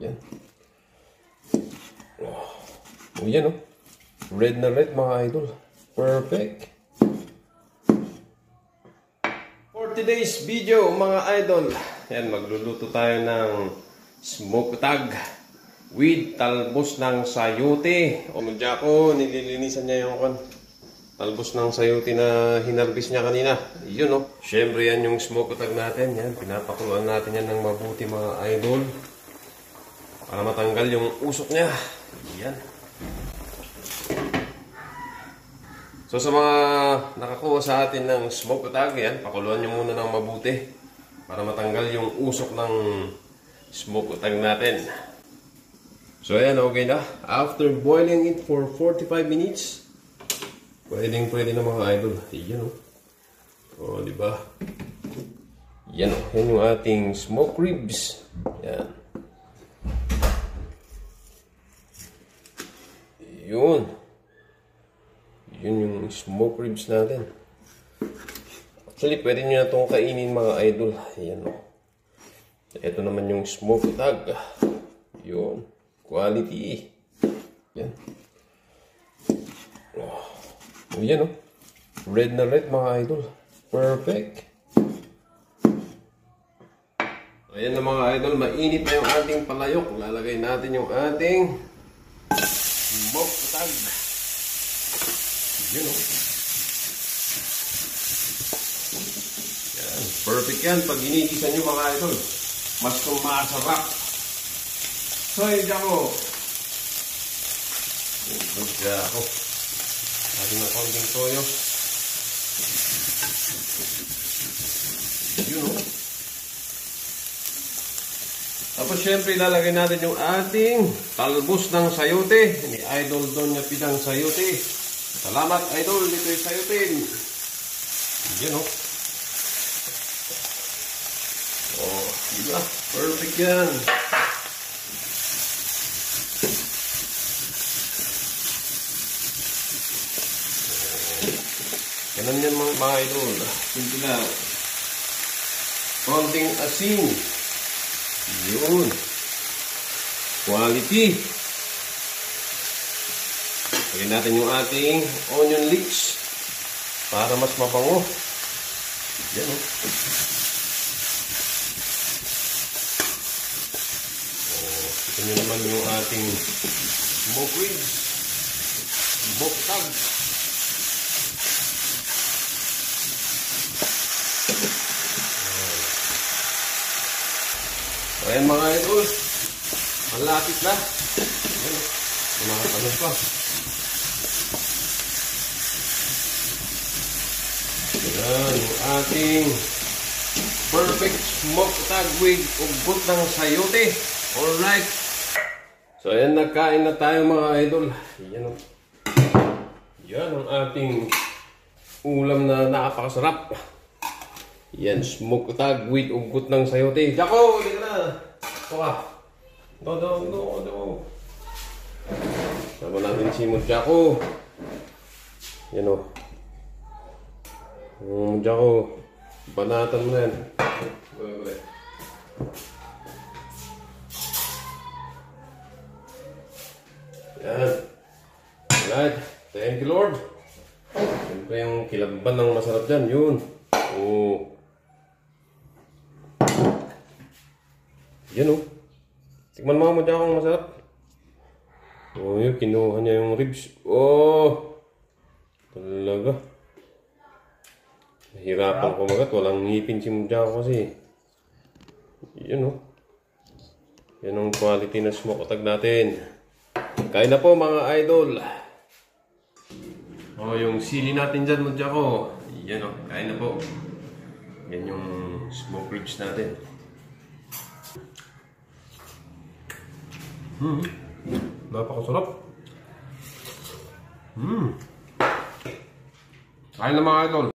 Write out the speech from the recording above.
Yan. Oh, yan oh. Red na red mga idol. Perfect. For today's video mga idol, yan, magluluto tayo ng smoked tag with talbos ng sayote. O madya ko, nililinisan niya yung talbos ng sayote na hinarbis niya kanina. Yun oh. Siyempre yan yung smoked tag natin. Yan, pinapakuluan natin yan ng mabuti mga idol. Para matanggal yung usok niya. Yan. So sa mga nakakuha sa atin ng smoked tag, yan, pakuluan nyo muna ng mabuti. Para matanggal yung usok ng smoked tag natin. So ayan, okay na. After boiling it for 45 minutes, pwede na mga idol. Yan oh. O, diba? Yan oh. Yan yung ating smoked ribs. Yan. Yun. Yun yung smoked ribs natin. Actually, pwede nyo na itong kainin mga idol. Ayan o. Ito naman yung smoked tag. Yun. Quality. Yan. Oh, yan o. Red na red mga idol. Perfect. Ayan na mga idol. Mainit na yung ating palayok. Lalagay natin yung ating smoked tag. Yun o. Yan. Perfect yan. Pag ginigisa nyo mga idol, mas masarap. So, yun ako. Yun ako. Lagi ng konting toyo. Yun o. Tapos syempre ilalagay natin yung ating talbos ng sayote. Ni Idol Donya Pidang Sayote. Salamat Idol, dito yung sayote. Yan o. Oh, diba? Perfect yan. Ganun yan mga idol. Simple na. Konting asin. Yun. Quality. Lagyan natin yung ating onion leeks para mas mabango. Yan o. Ito nyo naman yung ating smoked ribs. Smoked tag. Ayan mga idol, malapit na. Ayan, mga tanong pa. Ayan, yung ating perfect smoked tag with ugot ng sayote. Alright. So ayan, nagkain na tayo mga idol. Ayan o. Yan ang ating ulam na napakasarap. Yan, smoked tag with ugot ng sayote. Jako, hindi ka na. Ito ka. No. Sama natin si Mudjako. Yan o. Mudjako, banatan mo na yan. Bye. Yan. Alright. Thank you Lord. Siyempre yung kilabban ng masarap dyan. Yun. Oh. Yan o. Tikman mo dyan akong masarap. Oh, yun. Kinuha niya yung ribs. Oh. Talaga. Nahirapan ko magat. Walang ngipin si Mudya ko kasi. Yan o. Yan ang quality na smoked tag natin. Kain na po mga idol. Oh, yung sili natin dyan Mudya ko. Yan o. Kain na po. Yan yung smoked ribs natin. Napakasarap. Kain na mga idol.